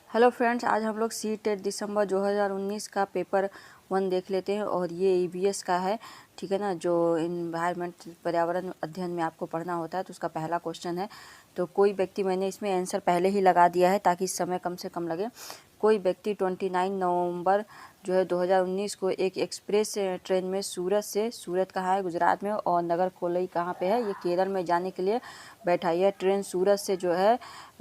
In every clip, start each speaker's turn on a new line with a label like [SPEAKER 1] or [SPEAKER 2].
[SPEAKER 1] Hello friends, आज हम लोग सी टेट दिसंबर 2019 का पेपर 1 देख लेते हैं और ये ईवीएस का है। ठीक है ना, जो इन्वायरमेंट पर्यावरण अध्ययन में आपको पढ़ना होता है तो उसका पहला क्वेश्चन है। तो कोई व्यक्ति, मैंने इसमें आंसर पहले ही लगा दिया है ताकि समय कम से कम लगे। कोई व्यक्ति 29 नवंबर 2019 को एक एक्सप्रेस ट्रेन में सूरत कहाँ है, गुजरात में, और नगर कोलई कहाँ पे है, ये केरल में जाने के लिए बैठा। यह ट्रेन सूरत से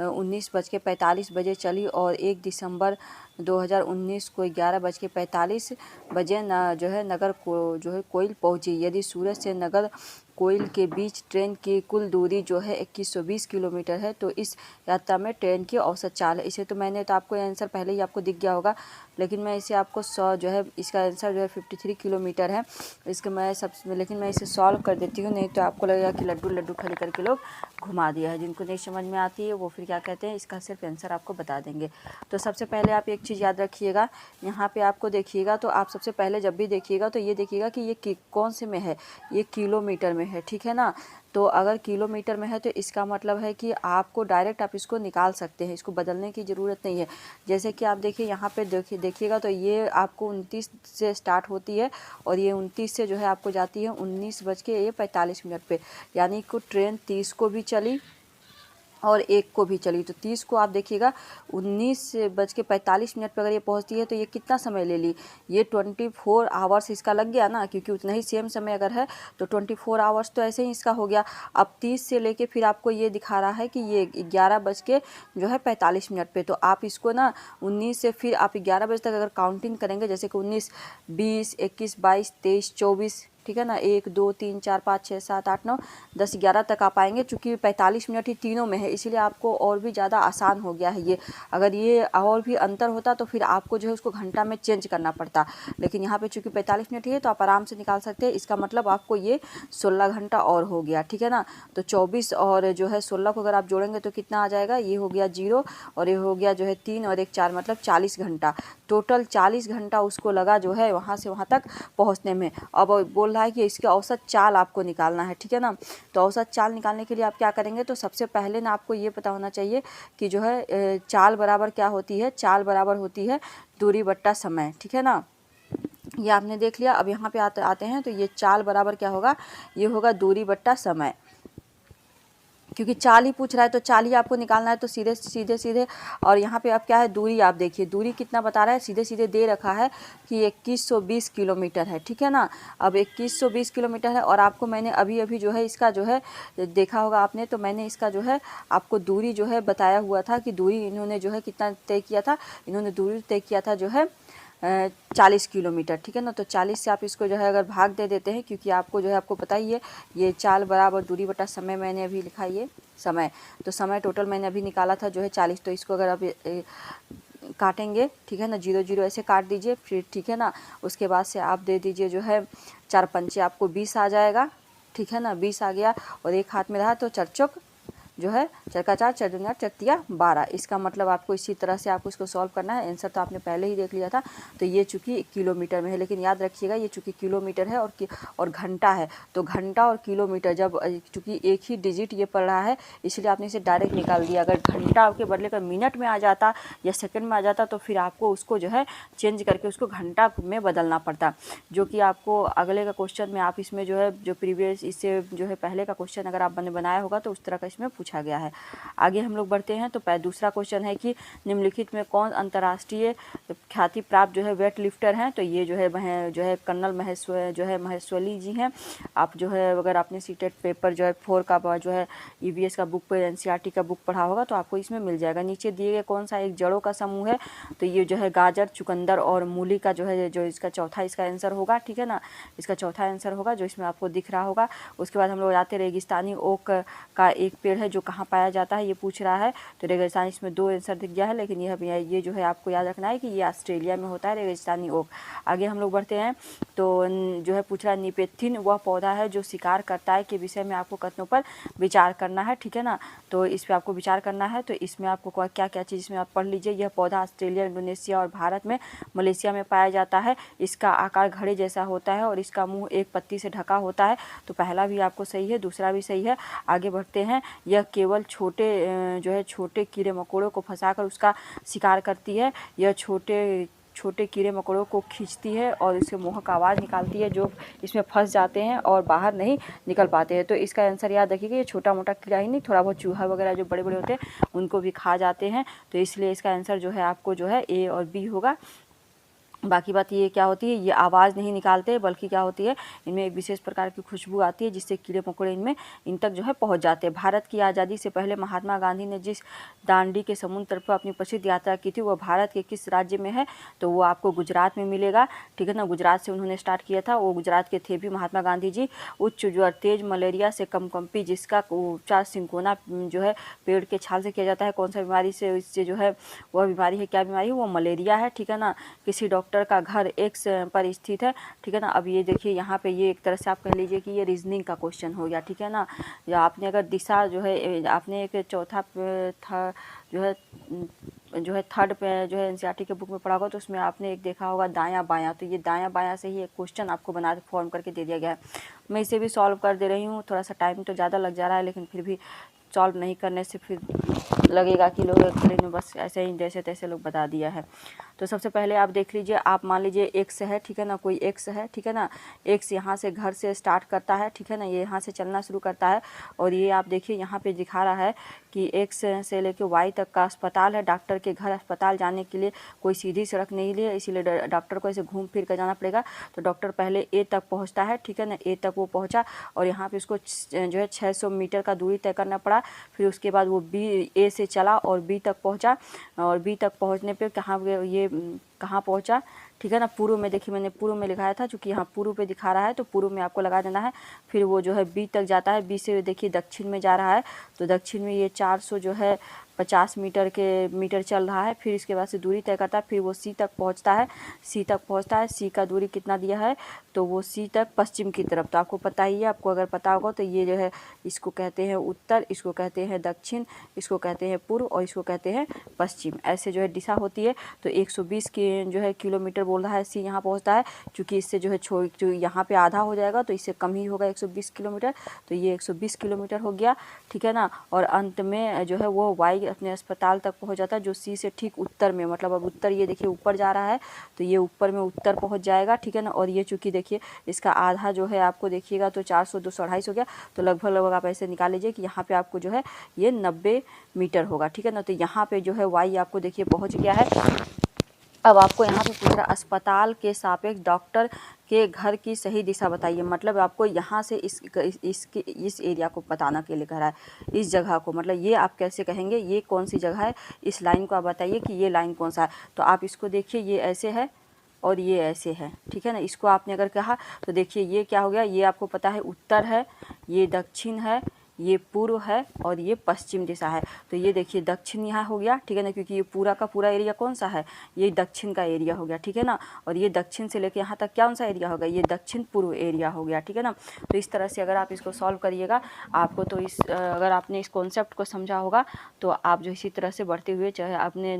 [SPEAKER 1] 19:45 बजे चली और 1 दिसंबर 2019 को 11:45 बजे नगर को कोइल पहुंची। यदि सूरत से नगर कोइल के बीच ट्रेन की कुल दूरी 2120 किलोमीटर है तो इस यात्रा में ट्रेन की औसत चाल है। इसे तो मैंने तो आपको आंसर पहले ही आपको दिख गया होगा, लेकिन मैं इसे आपको इसका आंसर 53 किलोमीटर है। लेकिन मैं इसे सॉल्व कर देती हूँ, नहीं तो आपको लगेगा कि लड्डू लड्डू खड़ी करके लोग घुमा दिया है। जिनको नहीं समझ में आती है वो फिर क्या कहते हैं, इसका सिर्फ आंसर आपको बता देंगे। तो सबसे पहले आप एक चीज़ याद रखिएगा, यहाँ पे आपको देखिएगा तो आप सबसे पहले जब भी देखिएगा तो ये देखिएगा कि ये कौन से में है, ये किलोमीटर में है। ठीक है ना, तो अगर किलोमीटर में है तो इसका मतलब है कि आपको डायरेक्ट आप इसको निकाल सकते हैं, इसको बदलने की ज़रूरत नहीं है। जैसे कि आप देखिए यहाँ पे देखिएगा तो ये आपको 29 से स्टार्ट होती है और ये 29 से आपको जाती है 19:45 पे, यानी कि ट्रेन 30 को भी चली और 1 को भी चली। तो 30 को आप देखिएगा 19:45 पर अगर ये पहुंचती है तो ये कितना समय ले ली, ये 24 आवर्स इसका लग गया ना, क्योंकि उतना ही सेम समय अगर है तो 24 आवर्स तो ऐसे ही इसका हो गया। अब 30 से लेके फिर आपको ये दिखा रहा है कि ये 11:45 पे, तो आप इसको ना 19 से फिर आप 11 बजे तक अगर काउंटिंग करेंगे, जैसे कि 19, 20, 21, 22, 23, 24, ठीक है ना, 1, 2, 3, 4, 5, 6, 7, 8, 9, 10, 11 तक आप आएंगे। चूँकि 45 मिनट ही तीनों में है इसीलिए आपको और भी ज़्यादा आसान हो गया है ये। अगर ये और भी अंतर होता तो फिर आपको उसको घंटा में चेंज करना पड़ता, लेकिन यहाँ पे चूँकि 45 मिनट ही है तो आप आराम से निकाल सकते हैं। इसका मतलब आपको ये 16 घंटा और हो गया। ठीक है ना, तो 24 और 16 को अगर आप जोड़ेंगे तो कितना आ जाएगा, ये हो गया 0 और ये हो गया 3 और 1 4, मतलब 40 घंटा। टोटल 40 घंटा उसको लगा वहाँ से वहाँ तक पहुँचने में। अब बोल रहा है कि इसकी औसत चाल आपको निकालना है। ठीक है ना, तो औसत चाल निकालने के लिए आप क्या करेंगे, तो सबसे पहले ना आपको ये पता होना चाहिए कि चाल बराबर क्या होती है। चाल बराबर होती है दूरी बट्टा समय। ठीक है ना, ये आपने देख लिया। अब यहाँ पे आते हैं तो ये चाल बराबर क्या होगा, ये होगा दूरी बट्टा समय। क्योंकि चाल ही पूछ रहा है तो चाल ही आपको निकालना है, तो सीधे और यहाँ पे अब क्या है, दूरी आप देखिए, दूरी कितना बता रहा है, सीधे दे रखा है कि 2120 किलोमीटर है। ठीक है ना, अब 2120 किलोमीटर है और आपको मैंने अभी इसका देखा होगा आपने, तो मैंने इसका आपको दूरी बताया हुआ था कि दूरी इन्होंने कितना तय किया था, इन्होंने दूरी तय किया था 40 किलोमीटर। ठीक है ना, तो 40 से आप इसको अगर भाग दे देते हैं, क्योंकि आपको आपको पता ही है ये चाल बराबर दूरी बटा समय, मैंने अभी लिखा ये समय, तो समय टोटल मैंने अभी निकाला था 40। तो इसको अगर आप काटेंगे, ठीक है ना, 0 0 ऐसे काट दीजिए फिर। ठीक है ना, उसके बाद से आप दे दीजिए 4 पंचे, आपको 20 आ जाएगा। ठीक है ना, 20 आ गया और एक हाथ में रहा तो चरचक चरका 4, चरदुनिया चरतिया 12। इसका मतलब आपको इसी तरह से आपको इसको सॉल्व करना है। आंसर तो आपने पहले ही देख लिया था। तो ये चूँकि किलोमीटर में है, लेकिन याद रखिएगा ये चूँकि किलोमीटर है और घंटा है, तो घंटा और किलोमीटर जब चूँकि एक ही डिजिट ये पड़ रहा है इसलिए आपने इसे डायरेक्ट निकाल दिया। अगर घंटा के बदले का मिनट में आ जाता या सेकंड में आ जाता तो फिर आपको उसको चेंज करके उसको घंटा में बदलना पड़ता, जो कि आपको अगले का क्वेश्चन में आप इसमें जो प्रीवियस इससे पहले का क्वेश्चन अगर आपने बनाया होगा तो उस तरह का इसमें पूछा गया है। आगे हम लोग बढ़ते हैं। तो दूसरा क्वेश्चन है कि निम्नलिखित में कौन अंतर्राष्ट्रीय ख्याति प्राप्त वेट लिफ्टर हैं, तो ये कर्नल महेश्वरी जी हैं। आप अगर आपने सीटेट पेपर 4 का ईवीएस का बुक पर एनसीईआरटी का बुक पढ़ा होगा तो आपको इसमें मिल जाएगा। नीचे दिए गए कौन सा एक जड़ों का समूह है, तो ये गाजर, चुकंदर और मूली का इसका चौथा इसका आंसर होगा। ठीक है ना, इसका चौथा आंसर होगा जो इसमें आपको दिख रहा होगा। उसके बाद हम लोग आते रेगिस्तानी ओक का एक पेड़ है जो कहाँ पाया जाता है, ये पूछ रहा है। तो रेगिस्तानी इसमें 2 आंसर दिख गया है, लेकिन ये आपको याद रखना है कि ये ऑस्ट्रेलिया में होता है रेगिस्तानी ओक। आगे हम लोग बढ़ते हैं तो पूछ रहा है निपेथिन वह पौधा है जो शिकार करता है के विषय में आपको कथनों पर विचार करना है। ठीक है ना, तो इस पर आपको विचार करना है। तो इसमें आपको क्या क्या चीज़ इसमें आप पढ़ लीजिए। यह पौधा ऑस्ट्रेलिया, इंडोनेशिया और भारत में, मलेशिया में पाया जाता है। इसका आकार घड़े जैसा होता है और इसका मुँह एक पत्ती से ढका होता है। तो पहला भी आपको सही है, दूसरा भी सही है। आगे बढ़ते हैं। यह केवल जो है छोटे कीड़े मकोड़ों को फंसाकर उसका शिकार करती है। यह छोटे कीड़े मकोड़ों को खींचती है और इसके मुँह का आवाज़ निकालती है, जो इसमें फंस जाते हैं और बाहर नहीं निकल पाते हैं। तो इसका आंसर याद रखिएगा, ये छोटा मोटा कीड़ा ही नहीं, थोड़ा बहुत चूहा वगैरह जो बड़े बड़े होते हैं उनको भी खा जाते हैं। तो इसलिए इसका आंसर जो है आपको जो है ए और बी होगा। बाकी बात ये क्या होती है, ये आवाज़ नहीं निकालते, बल्कि क्या होती है, इनमें एक विशेष प्रकार की खुशबू आती है जिससे कीड़े मकोड़े इन तक जो है पहुंच जाते हैं। भारत की आज़ादी से पहले महात्मा गांधी ने जिस दांडी के समुद्र तट पर अपनी प्रसिद्ध यात्रा की थी, वह भारत के किस राज्य में है? तो वो आपको गुजरात में मिलेगा, ठीक है ना। गुजरात से उन्होंने स्टार्ट किया था, वो गुजरात के थे भी महात्मा गांधी जी। उच्च ज्वर, तेज मलेरिया से कंपकंपी, जिसका उपचार सिंकोना जो है पेड़ के छाल से किया जाता है, कौन सा बीमारी से? इससे जो है वह बीमारी है, क्या बीमारी है? वो मलेरिया है, ठीक है ना। किसी डॉक्टर का घर एक्स पर स्थित है, ठीक है ना। अब ये देखिए यहाँ पे ये एक तरह से आप कह लीजिए कि ये रीजनिंग का क्वेश्चन हो गया, ठीक है ना। या आपने अगर दिशा जो है, आपने एक चौथा था जो है थर्ड पे जो है एनसीईआरटी के बुक में पढ़ा होगा, तो उसमें आपने एक देखा होगा दायां बायां। तो ये दायां बायां से ही एक क्वेश्चन आपको बना फॉर्म करके दे दिया गया है। मैं इसे भी सॉल्व कर दे रही हूँ, थोड़ा सा टाइम तो ज़्यादा लग जा रहा है, लेकिन फिर भी सॉल्व नहीं करने से फिर लगेगा कि लोग एक्चुअली ने बस ऐसे ही जैसे तैसे लोग बता दिया है। तो सबसे पहले आप देख लीजिए, आप मान लीजिए एक्स है, ठीक है ना, कोई एक्स है, ठीक है ना। एक्स यहाँ से घर से स्टार्ट करता है, ठीक है ना, ये यहाँ से चलना शुरू करता है, और ये आप देखिए यहाँ पे दिखा रहा है कि एक्स से लेके वाई तक का अस्पताल है। डॉक्टर के घर अस्पताल जाने के लिए कोई सीधी सड़क नहीं है, इसीलिए डॉक्टर को ऐसे घूम फिर कर जाना पड़ेगा। तो डॉक्टर पहले ए तक पहुँचता है, ठीक है ना, ए तक वो पहुँचा, और यहाँ पे उसको जो है 600 मीटर का दूरी तय करना पड़ा। फिर उसके बाद वो ए से चला और बी तक पहुंचा, और बी तक पहुंचने पे कहाँ पहुंचा, ठीक है ना, पूर्व में। देखिए मैंने पूर्व में लिखाया था, क्योंकि यहाँ पूर्व पे दिखा रहा है तो पूर्व में आपको लगा देना है। फिर वो जो है बी तक जाता है, बी से देखिए दक्षिण में जा रहा है, तो दक्षिण में ये 400 जो है 50 मीटर चल रहा है। फिर इसके बाद से दूरी तय करता है, फिर वो सी तक पहुंचता है। सी का दूरी कितना दिया है, तो वो सी तक पश्चिम की तरफ। तो आपको पता ही है, आपको अगर पता होगा तो ये जो है इसको कहते हैं उत्तर, इसको कहते हैं दक्षिण, इसको कहते हैं पूर्व, और इसको कहते हैं पश्चिम। ऐसे जो है दिशा होती है। तो 120 की जो है किलोमीटर बोल रहा है, सी यहाँ पहुँचता है, क्योंकि इससे जो है जो यहाँ पे आधा हो जाएगा, तो इससे कम ही होगा 120 किलोमीटर। तो ये 120 किलोमीटर हो गया, ठीक है ना। और अंत में जो है वो वाई अपने अस्पताल तक पहुंच जाता है, जो सी से ठीक उत्तर में, मतलब अब उत्तर ये देखिए ऊपर जा रहा है, तो ये ऊपर में उत्तर पहुंच जाएगा, ठीक है ना। और ये चूंकि देखिए इसका आधा जो है आपको देखिएगा तो 400 200 250 हो गया, तो लगभग आप ऐसे निकाल लीजिए कि यहाँ पे आपको जो है ये 90 मीटर होगा, ठीक है ना। तो यहाँ पे जो है वाई आपको देखिए पहुँच गया है। अब आपको यहाँ पे पूछ रहा है अस्पताल के सापेक्ष डॉक्टर के घर की सही दिशा बताइए। मतलब आपको यहाँ से इस एरिया को बताना के लिए कह रहा है, इस जगह को, मतलब ये आप कैसे कहेंगे, ये कौन सी जगह है, इस लाइन को आप बताइए कि ये लाइन कौन सा है। तो आप इसको देखिए, ये ऐसे है और ये ऐसे है, ठीक है ना। इसको आपने अगर कहा तो देखिए ये क्या हो गया, ये आपको पता है उत्तर है, ये दक्षिण है, ये पूर्व है, और ये पश्चिम दिशा है। तो ये देखिए दक्षिण यहाँ हो गया, ठीक है ना, क्योंकि ये पूरा का पूरा एरिया कौन सा है, ये दक्षिण का एरिया हो गया, ठीक है ना। और ये दक्षिण से लेके यहाँ तक कौन सा एरिया होगा, ये दक्षिण पूर्व एरिया हो गया, ठीक है ना। तो इस तरह से अगर आप इसको सॉल्व करिएगा, आपको तो अगर आपने इस कॉन्सेप्ट को समझा होगा, तो आप जो इसी तरह से बढ़ते हुए, चाहे आपने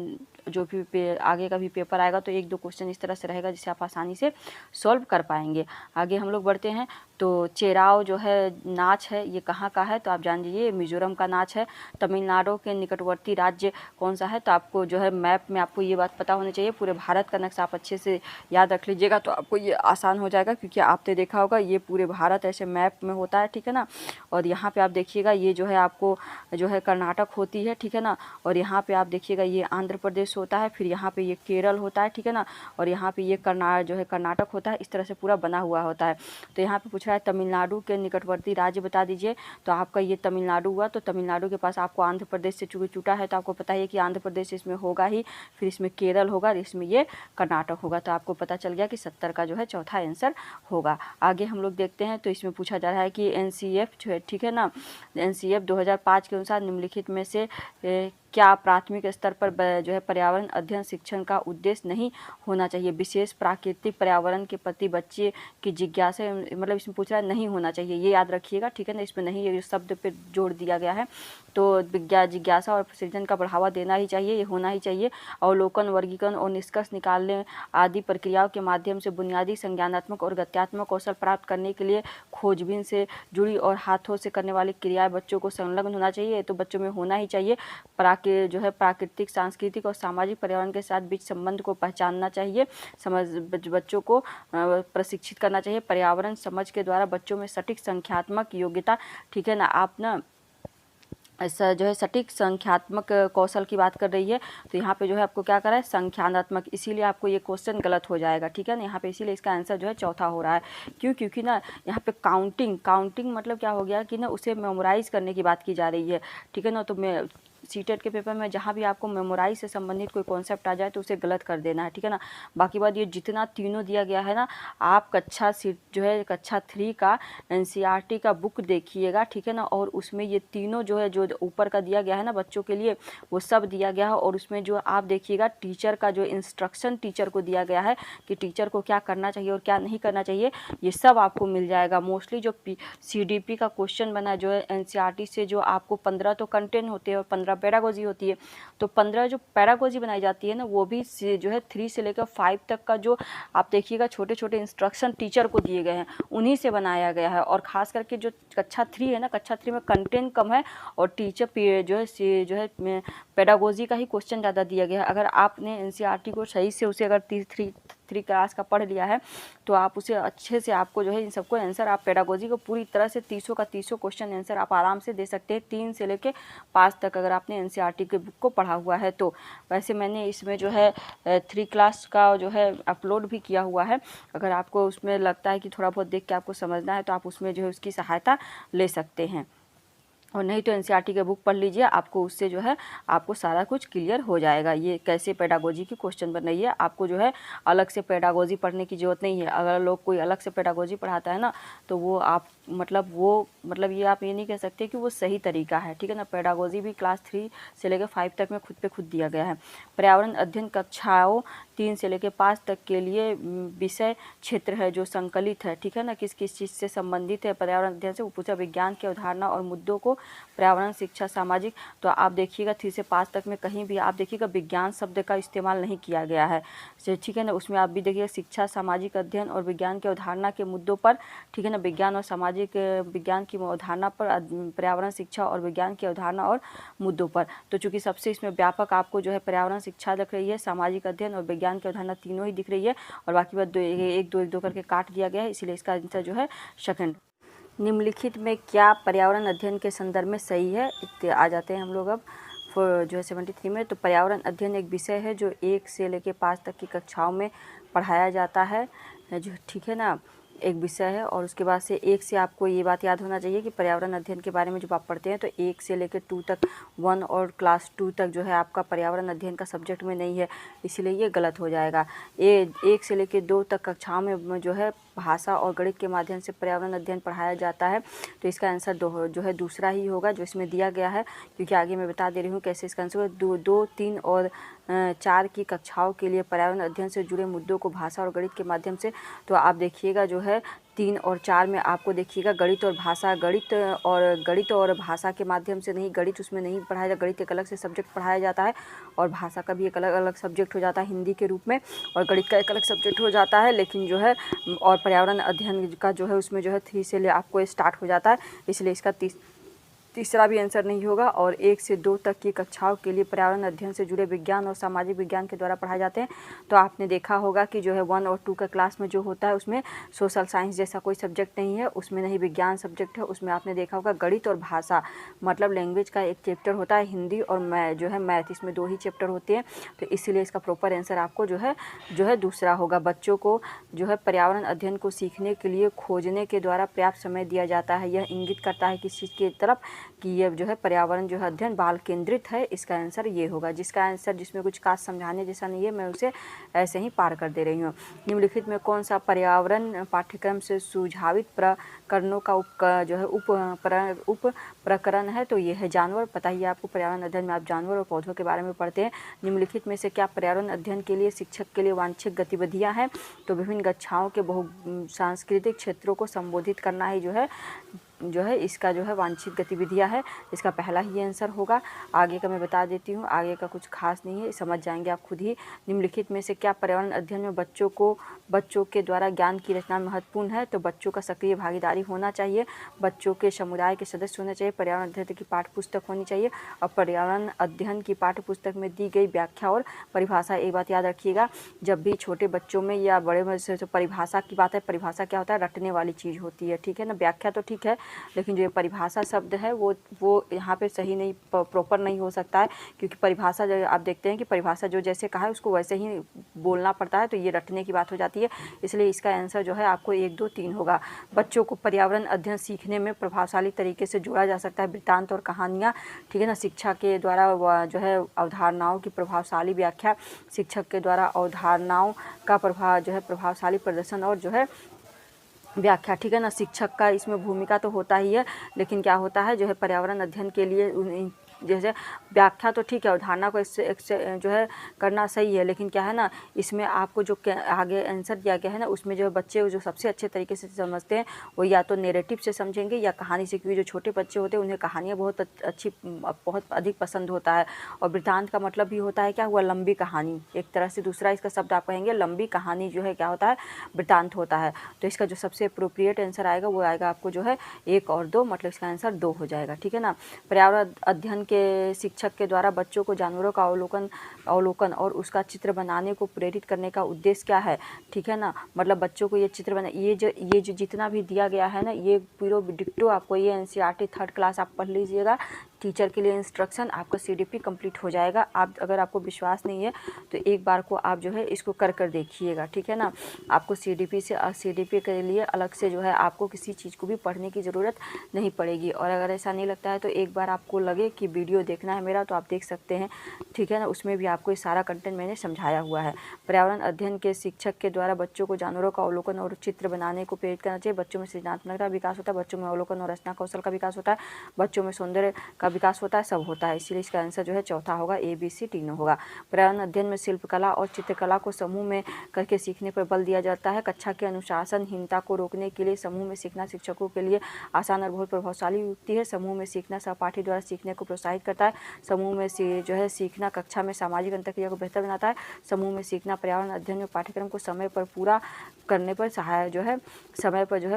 [SPEAKER 1] जो भी आगे का भी पेपर आएगा तो 1-2 क्वेश्चन इस तरह से रहेगा जिसे आप आसानी से सॉल्व कर पाएंगे। आगे हम लोग बढ़ते हैं। तो चेराव जो है नाच है, ये कहाँ का है, तो आप जान लीजिए मिजोरम का नाच है। तमिलनाडु के निकटवर्ती राज्य कौन सा है, तो आपको जो है मैप में आपको ये बात पता होनी चाहिए। पूरे भारत का नक्शा आप अच्छे से याद रख लीजिएगा, तो आपको ये आसान हो जाएगा, क्योंकि आपने देखा होगा ये पूरे भारत ऐसे मैप में होता है, ठीक है ना। और यहाँ पे आप देखिएगा ये जो है आपको जो है कर्नाटक होती है, ठीक है ना। और यहाँ पे आप देखिएगा ये आंध्र प्रदेश होता है, फिर यहाँ पे ये केरल होता है, ठीक है ना। और यहाँ पे ये कर्नाटक होता है। इस तरह से पूरा बना हुआ होता है। तो यहाँ पे पूछ रहा है तमिलनाडु के निकटवर्ती राज्य बता दीजिए, तो आपका ये तमिलनाडु हुआ। तो तमिलनाडु के पास आपको आंध्र प्रदेश से चूंकि छूटा है, तो आपको पता है कि आंध्र प्रदेश इसमें होगा ही, फिर इसमें केरल होगा, इसमें ये कर्नाटक होगा। तो आपको पता चल गया कि 70 का जो है चौथा आंसर होगा। आगे हम लोग देखते हैं। तो इसमें पूछा जा रहा है कि एनसीएफ जो है, ठीक है ना, एनसीएफ 2005 के अनुसार निम्नलिखित में से क्या प्राथमिक स्तर पर जो है पर्यावरण अध्ययन शिक्षण का उद्देश्य नहीं होना चाहिए? विशेष प्राकृतिक पर्यावरण के प्रति बच्चे की जिज्ञासा, मतलब इसमें पूछ रहा है नहीं होना चाहिए, ये याद रखिएगा, ठीक है ना। इसमें नहीं, ये शब्द पे जोड़ दिया गया है। तो जिज्ञासा और सृजन का बढ़ावा देना ही चाहिए, ये होना ही चाहिए। अवलोकन, वर्गीकरण और निष्कर्ष निकालने आदि प्रक्रियाओं के माध्यम से बुनियादी संज्ञानात्मक और गत्यात्मक कौशल प्राप्त करने के लिए खोजबीन से जुड़ी और हाथों से करने वाली क्रियाएं बच्चों को संलग्न होना चाहिए, तो बच्चों में होना ही चाहिए। जो है प्राकृतिक, सांस्कृतिक और सामाजिक पर्यावरण के साथ बीच संबंध को पहचानना चाहिए, बच्चों को प्रशिक्षित करना चाहिए। पर्यावरण समझ के द्वारा बच्चों में सटीक संख्यात्मक योग्यता, ठीक है ना, आप ना ऐसा जो है सटीक संख्यात्मक कौशल की बात कर रही है, तो यहाँ पे जो है आपको क्या करा है, संख्यानात्मक, इसीलिए आपको ये क्वेश्चन गलत हो जाएगा, ठीक है ना। यहाँ पे इसीलिए इसका आंसर जो है चौथा हो रहा है। क्योंकि ना यहाँ पे काउंटिंग मतलब क्या हो गया कि ना उसे मेमोराइज करने की बात की जा रही है, ठीक है ना। तो मैं सीटेट के पेपर में जहाँ भी आपको मेमोराइज से संबंधित कोई कॉन्सेप्ट आ जाए तो उसे गलत कर देना है, ठीक है ना। बाकी बात ये जितना तीनों दिया गया है ना, आप कक्षा 3 का एनसीईआरटी का बुक देखिएगा, ठीक है ना, और उसमें ये तीनों जो है, जो ऊपर का दिया गया है ना बच्चों के लिए, वो सब दिया गया है। और उसमें जो आप देखिएगा टीचर का जो इंस्ट्रक्शन टीचर को दिया गया है कि टीचर को क्या करना चाहिए और क्या नहीं करना चाहिए, ये सब आपको मिल जाएगा। मोस्टली जो CDP का क्वेश्चन बना जो है एनसीईआरटी से, जो आपको 15 तो कंटेंट होते हैं और 15 पैरागोजी होती है, तो 15 जो पैरागोजी बनाई जाती है ना, वो भी जो है 3 से लेकर 5 तक का जो आप देखिएगा छोटे छोटे इंस्ट्रक्शन टीचर को दिए गए हैं, उन्हीं से बनाया गया है। और ख़ास करके जो कक्षा 3 है ना, कक्षा 3 में कंटेंट कम है और टीचर जो है पेडागोजी का ही क्वेश्चन ज़्यादा दिया गया है। अगर आपने एनसीईआरटी को सही से उसे अगर 3 क्लास का पढ़ लिया है तो आप उसे अच्छे से, आपको जो है इन सबको आंसर, आप पेडागोजी को पूरी तरह से 300 का 300 क्वेश्चन आंसर आप आराम से दे सकते हैं 3 से लेके 5 तक, अगर आपने एनसीईआरटी के बुक को पढ़ा हुआ है तो। वैसे मैंने इसमें जो है 3 क्लास का जो है अपलोड भी किया हुआ है, अगर आपको उसमें लगता है कि थोड़ा बहुत देख के आपको समझना है तो आप उसमें जो है उसकी सहायता ले सकते हैं, और नहीं तो एनसीईआरटी के बुक पढ़ लीजिए, आपको उससे जो है आपको सारा कुछ क्लियर हो जाएगा। ये कैसे पेडागोजी की क्वेश्चन बन रही है, आपको जो है अलग से पेडागोजी पढ़ने की ज़रूरत नहीं है। अगर लोग कोई अलग से पेडागोजी पढ़ाता है ना, तो वो आप मतलब ये आप ये नहीं कह सकते कि वो सही तरीका है, ठीक है ना। पेडागोजी भी क्लास 3 से लेकर 5 तक में खुद पे खुद दिया गया है। पर्यावरण अध्ययन कक्षाओं 3 से लेकर 5 तक के लिए विषय क्षेत्र है जो संकलित है, ठीक है ना, किस किस चीज़ से संबंधित है पर्यावरण अध्ययन से, वो पूछा विज्ञान की अवधारणा और मुद्दों को, पर्यावरण, शिक्षा, सामाजिक। तो आप देखिएगा 3 से 5 तक में कहीं भी आप देखिएगा विज्ञान शब्द का इस्तेमाल नहीं किया गया है, ठीक है ना। उसमें आप भी देखिएगा शिक्षा, सामाजिक अध्ययन और विज्ञान की अवधारणा के मुद्दों पर, ठीक है ना, विज्ञान और सामाजिक विज्ञान की अवधारणा पर, पर्यावरण, शिक्षा और विज्ञान की अवधारणा और मुद्दों पर। तो चूंकि सबसे इसमें व्यापक आपको जो है पर्यावरण शिक्षा दिख रही है, सामाजिक अध्ययन और विज्ञान की अवधारणा तीनों ही दिख रही है, और बाकी बात 1 2 करके काट दिया गया है, इसलिए इसका आंसर जो है सेकंड। निम्नलिखित में क्या पर्यावरण अध्ययन के संदर्भ में सही है, आ जाते हैं हम लोग अब जो है 73 में। तो पर्यावरण अध्ययन एक विषय है जो 1 से लेकर 5 तक की कक्षाओं में पढ़ाया जाता है, जो ठीक है ना, एक विषय है। और उसके बाद से 1 से आपको ये बात याद होना चाहिए कि पर्यावरण अध्ययन के बारे में जब आप पढ़ते हैं तो 1 से लेकर 2 तक, 1 और क्लास 2 तक जो है आपका पर्यावरण अध्ययन का सब्जेक्ट में नहीं है, इसीलिए ये गलत हो जाएगा। 1 से लेकर 2 तक कक्षाओं में जो है भाषा और गणित के माध्यम से पर्यावरण अध्ययन पढ़ाया जाता है, तो इसका आंसर जो है दूसरा ही होगा जो इसमें दिया गया है, क्योंकि आगे मैं बता दे रही हूँ कैसे इसका आंसर 2, 3 और 4 की कक्षाओं के लिए पर्यावरण अध्ययन से जुड़े मुद्दों को भाषा और गणित के माध्यम से। तो आप देखिएगा जो है 3 और 4 में आपको देखिएगा गणित और भाषा, गणित और भाषा के माध्यम से नहीं, गणित उसमें नहीं पढ़ाया जाता, गणित एक अलग से सब्जेक्ट पढ़ाया जाता है और भाषा का भी एक अलग अलग सब्जेक्ट हो जाता है हिंदी के रूप में, और गणित का एक अलग सब्जेक्ट हो जाता है। लेकिन जो है और पर्यावरण अध्ययन का जो है उसमें जो है 3 से ले आपको स्टार्ट हो जाता है, इसलिए इसका तीसरा भी आंसर नहीं होगा। और 1 से 2 तक की कक्षाओं के लिए पर्यावरण अध्ययन से जुड़े विज्ञान और सामाजिक विज्ञान के द्वारा पढ़ाए जाते हैं। तो आपने देखा होगा कि जो है 1 और 2 का क्लास में जो होता है उसमें सोशल साइंस जैसा कोई सब्जेक्ट नहीं है, उसमें नहीं विज्ञान सब्जेक्ट है, उसमें आपने देखा होगा गणित और भाषा मतलब लैंग्वेज का एक चैप्टर होता है, हिंदी और जो है मैथ, इसमें 2 ही चैप्टर होते हैं। तो इसीलिए इसका प्रॉपर आंसर आपको जो है दूसरा होगा। बच्चों को जो है पर्यावरण अध्ययन को सीखने के लिए खोजने के द्वारा पर्याप्त समय दिया जाता है, यह इंगित करता है कि इस चीज़ की तरफ कि ये जो है पर्यावरण जो है अध्ययन बाल केंद्रित है, इसका आंसर ये होगा। जिसका आंसर जिसमें कुछ खास समझाने जैसा नहीं है, मैं उसे ऐसे ही पार कर दे रही हूँ। निम्नलिखित में कौन सा पर्यावरण पाठ्यक्रम से सुझावित प्रकरणों का उप प्रकरण है? तो ये है जानवर। पता ही है आपको, पर्यावरण अध्ययन में आप जानवर और पौधों के बारे में पढ़ते हैं। निम्नलिखित में से क्या पर्यावरण अध्ययन के लिए शिक्षक के लिए वांछित गतिविधियां हैं? तो विभिन्न कक्षाओं के बहु सांस्कृतिक क्षेत्रों को संबोधित करना ही जो है इसका जो है वांछित गतिविधियां है। इसका पहला ही आंसर होगा। आगे का मैं बता देती हूँ, आगे का कुछ खास नहीं है, समझ जाएंगे आप खुद ही। निम्नलिखित में से क्या पर्यावरण अध्ययन में बच्चों के द्वारा ज्ञान की रचना महत्वपूर्ण है? तो बच्चों का सक्रिय भागीदारी होना चाहिए, बच्चों के समुदाय के सदस्य होने चाहिए, पर्यावरण अध्ययन की पाठ्य पुस्तक होनी चाहिए और पर्यावरण अध्ययन की पाठ्य पुस्तक में दी गई व्याख्या और परिभाषा। एक बात याद रखिएगा, जब भी छोटे बच्चों में या बड़े में से परिभाषा की बात है, परिभाषा क्या होता है? रटने वाली चीज़ होती है, ठीक है ना। व्याख्या तो ठीक है, लेकिन जो ये परिभाषा शब्द है वो यहाँ पे सही नहीं, प्रॉपर नहीं हो सकता है, क्योंकि परिभाषा जो आप देखते हैं कि परिभाषा जो जैसे कहा है उसको वैसे ही बोलना पड़ता है, तो ये रटने की बात हो जाती है। इसलिए इसका आंसर जो है आपको 1, 2, 3 होगा। बच्चों को पर्यावरण अध्ययन सीखने में प्रभावशाली तरीके से जोड़ा जा सकता है, वृत्तांत और कहानियाँ, ठीक है ना। शिक्षा के द्वारा जो है अवधारणाओं की प्रभावशाली व्याख्या, शिक्षक के द्वारा अवधारणाओं का प्रभावशाली प्रदर्शन और जो है व्याख्या, ठीक है ना। शिक्षक का इसमें भूमिका तो होता ही है, लेकिन क्या होता है जो है पर्यावरण अध्ययन के लिए जैसे व्याख्या तो ठीक है, अवधारणा को इससे जो है करना सही है, लेकिन क्या है ना, इसमें आपको जो आगे आंसर दिया गया है ना, उसमें जो बच्चे जो सबसे अच्छे तरीके से समझते हैं वो या तो नैरेटिव से समझेंगे या कहानी से, क्योंकि जो छोटे बच्चे होते हैं उन्हें कहानियाँ बहुत अधिक पसंद होता है। और वृत्तांत का मतलब भी होता है क्या हुआ? लंबी कहानी। एक तरह से दूसरा इसका शब्द आप कहेंगे लंबी कहानी जो है क्या होता है? वृत्तांत होता है। तो इसका जो सबसे अप्रोप्रिएट आंसर आएगा वो आएगा आपको जो है 1 और 2, मतलब इसका आंसर 2 हो जाएगा, ठीक है ना। पर्यावरण अध्ययन के शिक्षक के द्वारा बच्चों को जानवरों का अवलोकन और उसका चित्र बनाने को प्रेरित करने का उद्देश्य क्या है? ठीक है ना, मतलब बच्चों को ये चित्र बना, ये जो जितना भी दिया गया है ना, ये पूरा डिट्टो आपको ये एनसीईआरटी 3rd क्लास आप पढ़ लीजिएगा। टीचर के लिए इंस्ट्रक्शन, आपका सीडीपी कंप्लीट हो जाएगा। अगर आपको विश्वास नहीं है तो एक बार को आप जो है इसको कर देखिएगा, ठीक है ना। आपको सीडीपी के लिए अलग से जो है आपको किसी चीज़ को भी पढ़ने की ज़रूरत नहीं पड़ेगी। और अगर ऐसा नहीं लगता है तो एक बार आपको लगे कि वीडियो देखना है मेरा, तो आप देख सकते हैं, ठीक है ना। उसमें भी आपको ये सारा कंटेंट मैंने समझाया हुआ है। पर्यावरण अध्ययन के शिक्षक के द्वारा बच्चों को जानवरों का अवलोकन और चित्र बनाने को प्रेरित करना चाहिए। बच्चों में सृजनात्मकता विकास होता है, बच्चों में अवलोकन और रचना कौशल का विकास होता है, बच्चों में सौंदर्य का विकास होता है, सब होता है। इसीलिए इसका आंसर जो है चौथा होगा, ABC तीनों होगा। पर्यावरण अध्ययन में शिल्पकला और चित्रकला को समूह में करके सीखने पर बल दिया जाता है। कक्षा के अनुशासनहीनता को रोकने के लिए समूह में सीखना शिक्षकों के लिए आसान और बहुत प्रभावशाली युक्ति है। समूह में सीखना सहपाठी द्वारा सीखने को प्रोत्साहित करता है। समूह में जो है सीखना कक्षा में सामाजिक अंतरक्रिया को बेहतर बनाता है। समूह में सीखना पर्यावरण अध्ययन में पाठ्यक्रम को समय पर पूरा करने पर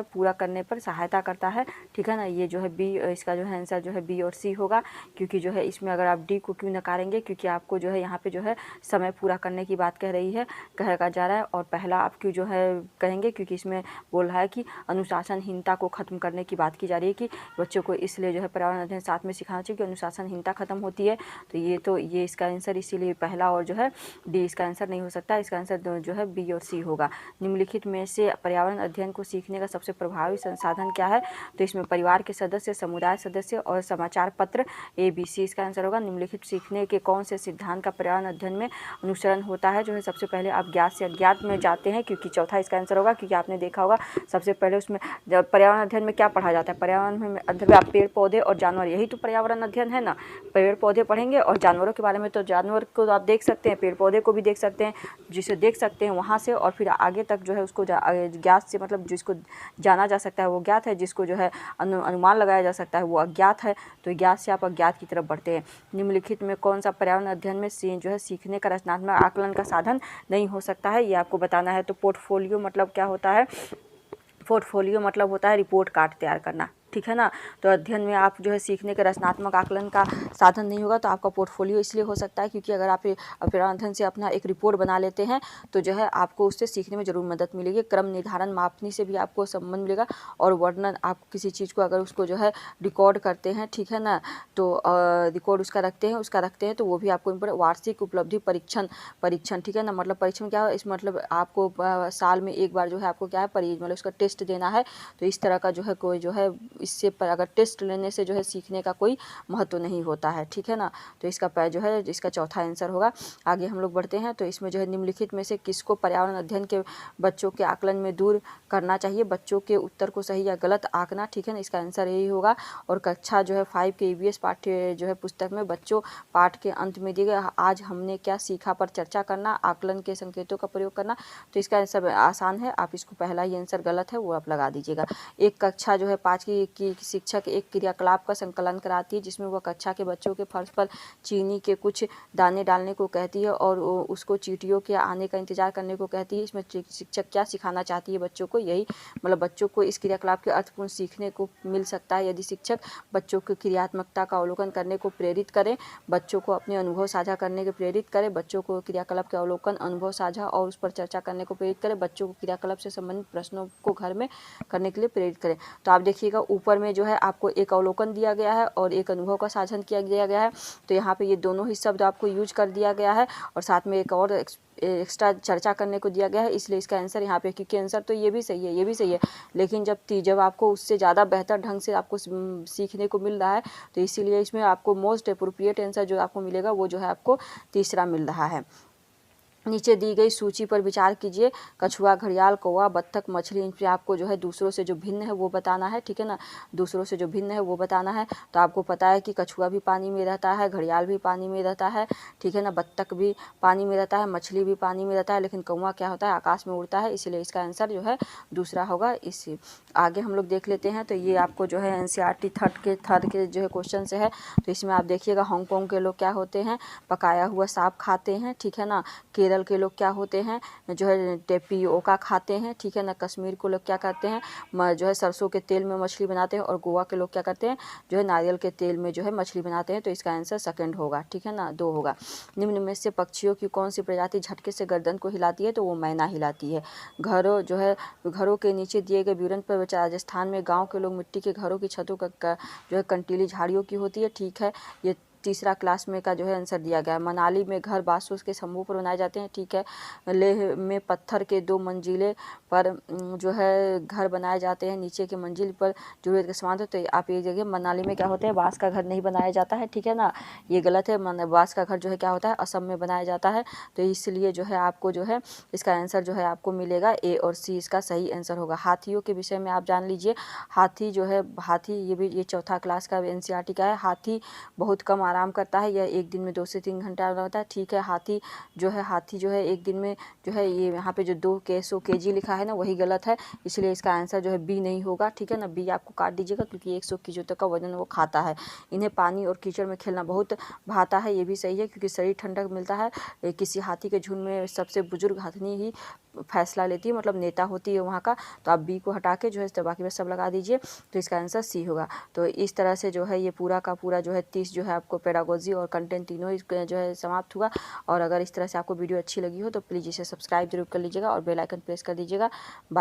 [SPEAKER 1] पूरा करने पर सहायता करता है, ठीक है ना। ये जो है बी, इसका जो है आंसर जो है B और C होगा, क्योंकि जो है इसमें अगर आप डी को क्यों नकारेंगे, क्योंकि आपको जो है यहाँ पे जो है समय पूरा करने की बात कहा जा रहा है। और पहला आप क्यों जो है कहेंगे, क्योंकि इसमें बोल रहा है कि अनुशासनहीनता को खत्म करने की बात की जा रही है कि बच्चों को, इसलिए जो है पर्यावरण अध्ययन साथ में सिखाना चाहिए कि अनुशासनहीनता खत्म होती है। तो ये इसका आंसर, इसीलिए पहला और जो है डी इसका आंसर नहीं हो सकता। इसका आंसर जो है B और C होगा। निम्नलिखित में से पर्यावरण अध्ययन को सीखने का सबसे प्रभावी संसाधन क्या है? तो इसमें परिवार के सदस्य, समुदाय सदस्य और समाचार पत्र, ABC इसका आंसर होगा। निम्नलिखित सीखने के कौन से सिद्धांत का पर्यावरण अध्ययन में अनुसरण होता है? जो है सबसे पहले आप ज्ञात से अज्ञात में जाते हैं, क्योंकि चौथा इसका आंसर होगा, क्योंकि आपने देखा होगा सबसे पहले उसमें पर्यावरण अध्ययन में क्या पढ़ा जाता है? पर्यावरण अध्ययन में आप पेड़ पौधे और जानवर, यही तो पर्यावरण अध्ययन है ना। पेड़ पौधे पढ़ेंगे और जानवरों के बारे में, तो जानवर को आप देख सकते हैं, पेड़ पौधे को भी देख सकते हैं, जिसे देख सकते हैं वहाँ से, और फिर आगे तक जो है उसको ज्ञात से, मतलब जिसको जाना जा सकता है वो ज्ञात है, जिसको जो है अनुमान लगाया जा सकता है वो अज्ञात है। तो ज्ञात से आप अज्ञात की तरफ बढ़ते हैं। निम्नलिखित में कौन सा पर्यावरण अध्ययन में जो है सीखने का रचनात्मक आकलन का साधन नहीं हो सकता है? ये आपको बताना है। तो पोर्टफोलियो मतलब क्या होता है? पोर्टफोलियो मतलब होता है रिपोर्ट कार्ड तैयार करना, ठीक है ना। तो अध्ययन में आप जो है सीखने के रचनात्मक आकलन का साधन नहीं होगा, तो आपका पोर्टफोलियो इसलिए हो सकता है क्योंकि अगर आप पर्यावरण अध्ययन से अपना एक रिपोर्ट बना लेते हैं तो जो है आपको उससे सीखने में ज़रूर मदद मिलेगी। क्रम निर्धारण मापनी से भी आपको संबंध मिलेगा, और वर्णन, आप किसी चीज़ को अगर उसको जो है रिकॉर्ड करते हैं, ठीक है ना, तो रिकॉर्ड उसका रखते हैं तो वो भी आपको वार्षिक उपलब्धि परीक्षण, ठीक है ना। मतलब परीक्षण क्या है, इस मतलब आपको साल में एक बार जो है आपको क्या है मतलब उसका टेस्ट देना है। तो इस तरह का जो है कोई जो है इससे पर अगर टेस्ट लेने से जो है सीखने का कोई महत्व नहीं होता है, ठीक है ना। तो इसका जो है इसका चौथा आंसर होगा। आगे हम लोग बढ़ते हैं। तो इसमें जो है निम्नलिखित में से किसको पर्यावरण अध्ययन के बच्चों के आकलन में दूर करना चाहिए, बच्चों के उत्तर को सही या गलत आंकना, ठीक है ना। इसका आंसर यही होगा। और कक्षा जो है 5 के ईवीएस पाठ्य जो है पुस्तक में बच्चों पाठ के अंत में दिए गए आज हमने क्या सीखा पर चर्चा करना, आकलन के संकेतों का प्रयोग करना। तो इसका आंसर आसान है, आप इसको पहला ही आंसर गलत है वो आप लगा दीजिएगा। एक कक्षा जो है 5 की शिक्षक एक क्रियाकलाप का संकलन कराती है जिसमें वह कक्षा के बच्चों के फर्श पर चीनी के कुछ दाने डालने को कहती है और उसको चींटियों के आने का इंतजार करने को कहती है। इसमें शिक्षक क्या सिखाना चाहती है बच्चों को, यही मतलब बच्चों को इस क्रियाकलाप के अर्थपूर्ण सीखने को मिल सकता है यदि शिक्षक बच्चों की क्रियात्मकता का अवलोकन करने को प्रेरित करें, बच्चों को अपने अनुभव साझा करने के प्रेरित करें, बच्चों को क्रियाकलाप के अवलोकन, अनुभव साझा और उस पर चर्चा करने को प्रेरित करें, बच्चों को क्रियाकलाप से संबंधित प्रश्नों को घर में करने के लिए प्रेरित करें। तो आप देखिएगा ऊपर में जो है आपको एक अवलोकन दिया गया है और एक अनुभव का साझन किया गया है। तो यहाँ पे ये दोनों ही शब्द आपको यूज कर दिया गया है और साथ में एक और एक्स्ट्रा चर्चा करने को दिया गया है, इसलिए इसका आंसर यहाँ पे, क्योंकि आंसर तो ये भी सही है, ये भी सही है, लेकिन जब आपको उससे ज़्यादा बेहतर ढंग से आपको सीखने को मिल रहा है तो इसीलिए इसमें आपको मोस्ट अप्रोप्रिएट आंसर जो आपको मिलेगा वो जो है आपको तीसरा मिल रहा है। नीचे दी गई सूची पर विचार कीजिए। कछुआ, घड़ियाल, कौवा, बत्तख, मछली, इन पर आपको जो है दूसरों से जो भिन्न है वो बताना है, ठीक है ना। दूसरों से जो भिन्न है वो बताना है। तो आपको पता है कि कछुआ भी पानी में रहता है, घड़ियाल भी पानी में रहता है, ठीक है ना, बत्तख भी पानी में रहता है, मछली भी पानी में रहता है, लेकिन कौवा क्या होता है, आकाश में उड़ता है, इसलिए इसका आंसर जो है दूसरा होगा। इसी आगे हम लोग देख लेते हैं। तो ये आपको जो है NCERT थर्ड के जो है क्वेश्चन से है। तो इसमें आप देखिएगा हांगकांग के लोग क्या होते हैं, पकाया हुआ सांप खाते हैं, ठीक है ना। केरल के लोग क्या होते हैं, जो है टेपियोका खाते हैं, ठीक है ना। कश्मीर के लोग क्या करते हैं, जो है सरसों के तेल में मछली बनाते हैं। और गोवा के लोग क्या करते हैं, जो है नारियल के तेल में जो है मछली बनाते हैं। तो इसका आंसर सेकंड होगा, ठीक है ना, 2 होगा। निम्न में से पक्षियों की कौन सी प्रजाति झटके से गर्दन को हिलाती है, तो वो मैना हिलाती है। घरों के नीचे दिए गए विवरण पर राजस्थान में गाँव के लोग मिट्टी के घरों की छतों का जो है कंटीली झाड़ियों की होती है, ठीक है। ये तीसरा क्लास में का जो है आंसर दिया गया है। मनाली में घर बांसों के समूह पर बनाए जाते हैं, ठीक है। लेह में पत्थर के 2 मंजिले पर जो है घर बनाए जाते हैं, नीचे के मंजिल पर जरूरत के सामान। तो आप ये जगह मनाली में क्या होता है, बांस का घर नहीं बनाया जाता है, ठीक है ना, ये गलत है। बांस का घर जो है क्या होता है, असम में बनाया जाता है। तो इसलिए जो है आपको जो है इसका आंसर जो है आपको मिलेगा A और C इसका सही आंसर होगा। हाथियों के विषय में आप जान लीजिए। हाथी जो है ये चौथा क्लास का NCERT का है। हाथी बहुत कम आराम करता है, यह एक दिन में 2 से 3 घंटा रहता है, ठीक है। हाथी जो है एक दिन में जो है ये यहाँ पे जो 200 kg लिखा है ना वही गलत है, इसलिए इसका आंसर जो है B नहीं होगा, ठीक है ना। B आपको काट दीजिएगा क्योंकि 100 kg तक का वजन वो खाता है। इन्हें पानी और कीचड़ में खेलना बहुत भाता है, ये भी सही है क्योंकि शरीर ठंडक मिलता है। किसी हाथी के झुंड में सबसे बुजुर्ग हाथनी ही फैसला लेती है, मतलब नेता होती है वहाँ का। तो आप B को हटा के जो है बाकी में सब लगा दीजिए, तो इसका आंसर C होगा। तो इस तरह से जो है ये पूरा का पूरा जो है 30 जो है आपको पेडागोजी और कंटेंट तीनों जो है समाप्त हुआ। और अगर इस तरह से आपको वीडियो अच्छी लगी हो तो प्लीज़ इसे सब्सक्राइब जरूर कर लीजिएगा और बेल आइकन प्रेस कर दीजिएगा। बाय।